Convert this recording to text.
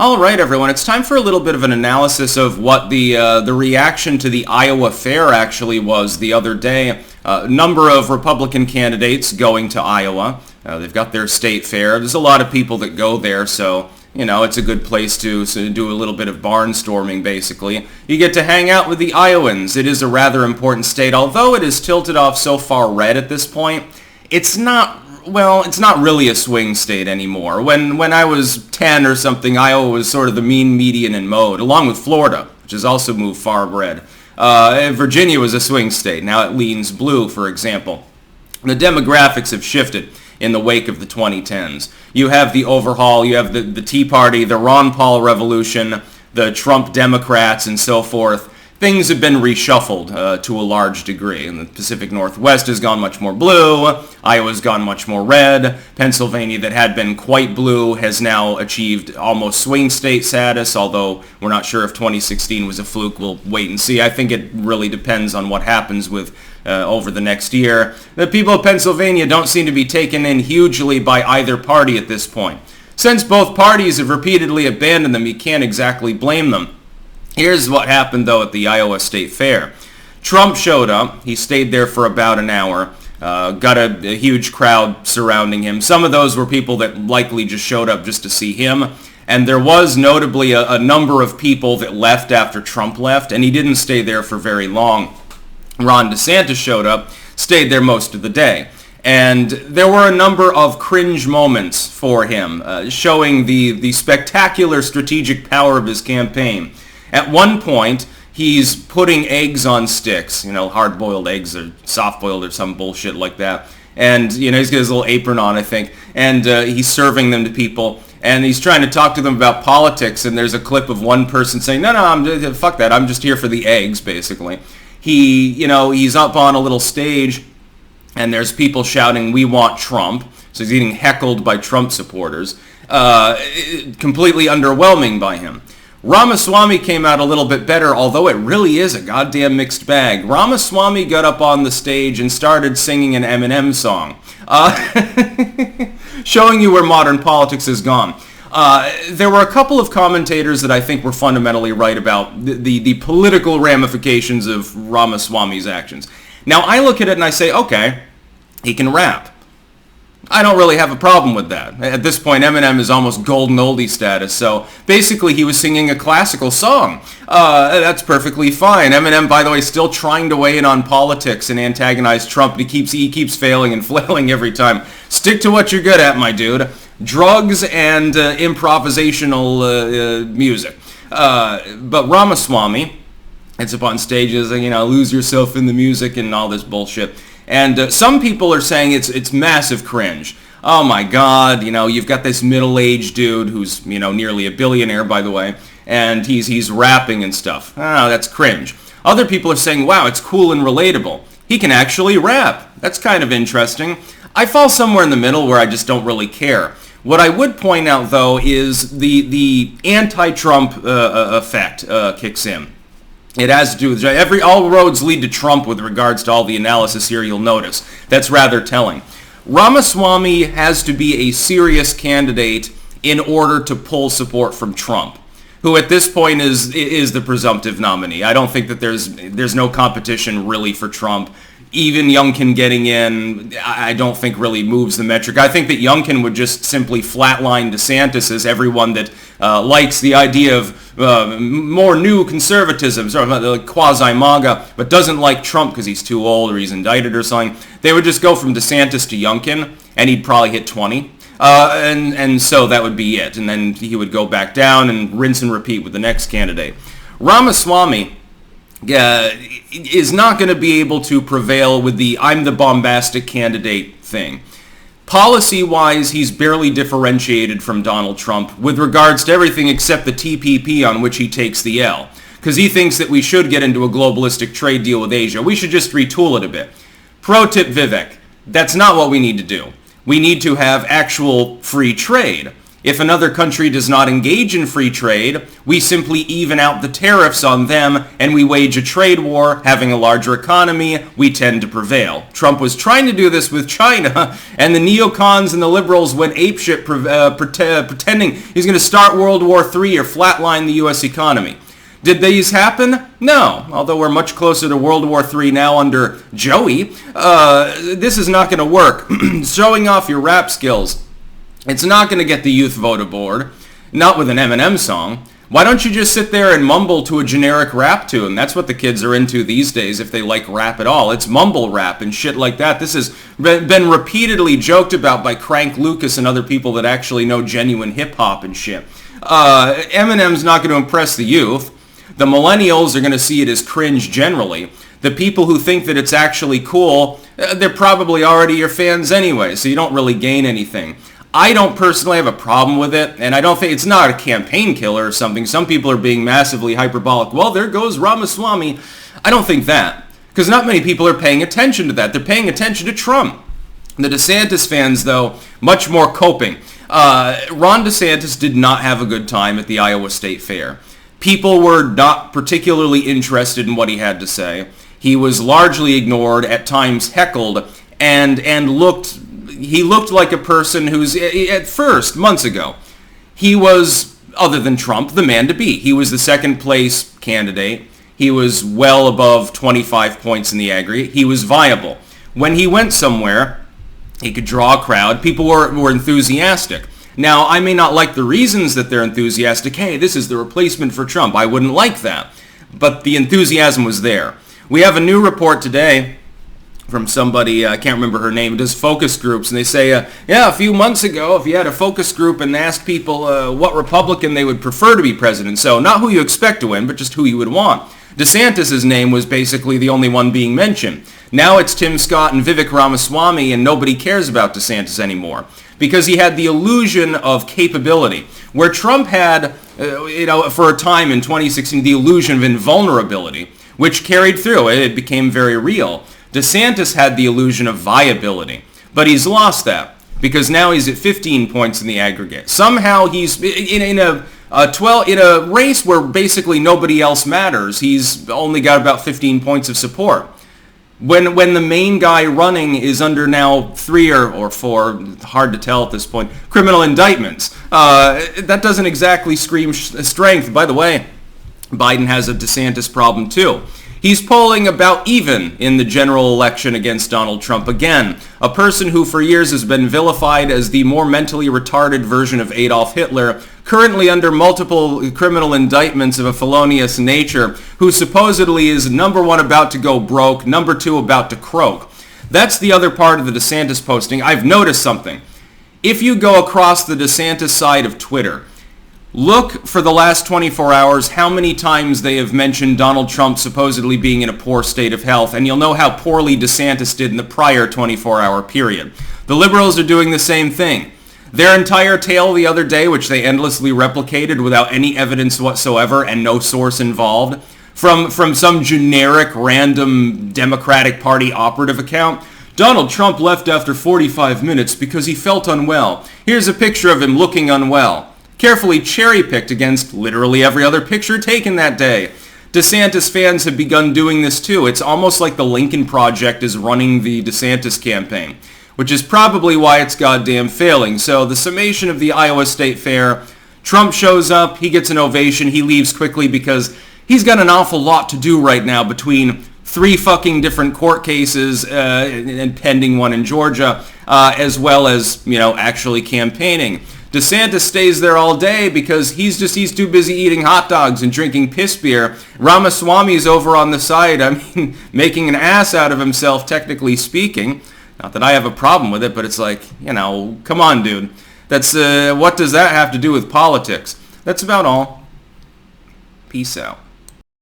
All right, everyone. It's time for a little bit of an analysis of what the reaction to the Iowa fair actually was the other day. A number of Republican candidates going to Iowa. They've got their state fair. There's a lot of people that go there, so it's a good place to do a little bit of barnstorming, basically. You get to hang out with the Iowans. It is a rather important state, although it is tilted off so far red at this point. It's not really a swing state anymore. When I was 10 or something, Iowa was sort of the mean median in mode, along with Florida, which has also moved far red. Virginia was a swing state. Now it leans blue, for example. The demographics have shifted in the wake of the 2010s. You have the overhaul, you have the Tea Party, the Ron Paul revolution, the Trump Democrats, and so forth. Things have been reshuffled to a large degree. And the Pacific Northwest has gone much more blue. Iowa's gone much more red. Pennsylvania, that had been quite blue, has now achieved almost swing state status, although we're not sure if 2016 was a fluke. We'll wait and see. I think it really depends on what happens with over the next year. The people of Pennsylvania don't seem to be taken in hugely by either party at this point. Since both parties have repeatedly abandoned them, you can't exactly blame them. Here's what happened, though, at the Iowa State Fair. Trump showed up. He stayed there for about an hour. Got a huge crowd surrounding him. Some of those were people that likely just showed up just to see him. And there was notably a number of people that left after Trump left, and he didn't stay there for very long. Ron Desantis showed up, stayed there most of the day. And there were a number of cringe moments for him, showing the spectacular strategic power of his campaign. At one point, he's putting eggs on sticks, hard-boiled eggs or soft-boiled or some bullshit like that. And, he's got his little apron on, I think, and he's serving them to people. And he's trying to talk to them about politics, and there's a clip of one person saying, no, fuck that, I'm just here for the eggs, basically. He's up on a little stage, and there's people shouting, "We want Trump." So he's getting heckled by Trump supporters. Completely underwhelming by him. Ramaswamy came out a little bit better, although it really is a goddamn mixed bag. Ramaswamy got up on the stage and started singing an Eminem song, showing you where modern politics has gone. There were a couple of commentators that I think were fundamentally right about the political ramifications of Ramaswamy's actions. Now, I look at it and I say, okay, he can rap. I don't really have a problem with that. At this point, Eminem is almost golden oldie status, so basically he was singing a classical song. That's perfectly fine. Eminem, by the way, still trying to weigh in on politics and antagonize Trump. He keeps failing and flailing every time. Stick to what you're good at, my dude. Drugs and improvisational music. But Ramaswamy, it's up on stages, lose yourself in the music and all this bullshit. And some people are saying it's massive cringe. Oh my God, you've got this middle-aged dude who's, nearly a billionaire, by the way, and he's rapping and stuff. Oh, that's cringe. Other people are saying, wow, it's cool and relatable. He can actually rap. That's kind of interesting. I fall somewhere in the middle where I just don't really care. What I would point out, though, is the anti-Trump effect kicks in. It has to do with all roads lead to Trump with regards to all the analysis here, you'll notice. That's rather telling. Ramaswamy has to be a serious candidate in order to pull support from Trump, who at this point is the presumptive nominee. I don't think that there's no competition really for Trump. Even Youngkin getting in, I don't think really moves the metric. I think that Youngkin would just simply flatline DeSantis as everyone that likes the idea of more new conservatism, sort of quasi-MAGA, but doesn't like Trump because he's too old or he's indicted or something. They would just go from DeSantis to Youngkin, and he'd probably hit 20. And so that would be it. And then he would go back down and rinse and repeat with the next candidate. Ramaswamy is not going to be able to prevail with the "I'm the bombastic candidate" thing. Policy-wise, he's barely differentiated from Donald Trump with regards to everything except the TPP on which he takes the L. Because he thinks that we should get into a globalistic trade deal with Asia. We should just retool it a bit. Pro tip, Vivek, that's not what we need to do. We need to have actual free trade. If another country does not engage in free trade, we simply even out the tariffs on them and we wage a trade war. Having a larger economy, we tend to prevail. Trump was trying to do this with China, and the neocons and the liberals went apeshit pretending he's going to start World War III or flatline the U.S. economy. Did these happen? No. Although we're much closer to World War III now under Joey, this is not going to work. Showing off your rap skills. It's not going to get the youth vote aboard, not with an Eminem song. Why don't you just sit there and mumble to a generic rap tune? That's what the kids are into these days if they like rap at all. It's mumble rap and shit like that. This has been repeatedly joked about by Crank Lucas and other people that actually know genuine hip-hop and shit. Eminem's not going to impress the youth. The millennials are going to see it as cringe generally. The people who think that it's actually cool, they're probably already your fans anyway, so you don't really gain anything. I don't personally have a problem with it, and I don't think it's not a campaign killer or something. Some people are being massively hyperbolic. Well, there goes Ramaswamy. I don't think that, because not many people are paying attention to that. They're paying attention to Trump. The Desantis fans, though, much more coping. Ron DeSantis did not have a good time at the Iowa State Fair. People were not particularly interested in what he had to say. He was largely ignored, at times heckled, and he looked like a person who's, at first, months ago, he was, other than Trump, the man to beat. He was the second place candidate. He was well above 25 points in the aggregate. He was viable. When he went somewhere, he could draw a crowd. People were enthusiastic. Now, I may not like the reasons that they're enthusiastic. Hey, this is the replacement for Trump. I wouldn't like that. But the enthusiasm was there. We have a new report today from somebody, I can't remember her name, does focus groups, and they say, a few months ago, if you had a focus group and asked people what Republican they would prefer to be president, so not who you expect to win, but just who you would want. DeSantis' name was basically the only one being mentioned. Now it's Tim Scott and Vivek Ramaswamy, and nobody cares about DeSantis anymore, because he had the illusion of capability, where Trump had, for a time in 2016, the illusion of invulnerability, which carried through. It became very real. DeSantis had the illusion of viability, but he's lost that because now he's at 15 points in the aggregate. Somehow he's in a race where basically nobody else matters. He's only got about 15 points of support. When the main guy running is under now 3 or 4, hard to tell at this point, criminal indictments, that doesn't exactly scream strength. By the way, Biden has a DeSantis problem too. He's polling about even in the general election against Donald Trump again, a person who for years has been vilified as the more mentally retarded version of Adolf Hitler, currently under multiple criminal indictments of a felonious nature, who supposedly is number 1 about to go broke, number 2 about to croak. That's the other part of the DeSantis posting. I've noticed something. If you go across the DeSantis side of Twitter, look for the last 24 hours how many times they have mentioned Donald Trump supposedly being in a poor state of health, and you'll know how poorly DeSantis did in the prior 24-hour period. The liberals are doing the same thing. Their entire tale the other day, which they endlessly replicated without any evidence whatsoever and no source involved, from some generic random Democratic Party operative account, Donald Trump left after 45 minutes because he felt unwell. Here's a picture of him looking unwell. Carefully cherry-picked against literally every other picture taken that day. DeSantis fans have begun doing this too. It's almost like the Lincoln Project is running the DeSantis campaign, which is probably why it's goddamn failing. So the summation of the Iowa State Fair, Trump shows up, he gets an ovation, he leaves quickly because he's got an awful lot to do right now between 3 fucking different court cases and pending one in Georgia, as well as, actually campaigning. DeSantis stays there all day because he's too busy eating hot dogs and drinking piss beer. Ramaswamy's over on the side, making an ass out of himself, technically speaking. Not that I have a problem with it, but it's like, come on, dude. That's, what does that have to do with politics? That's about all. Peace out.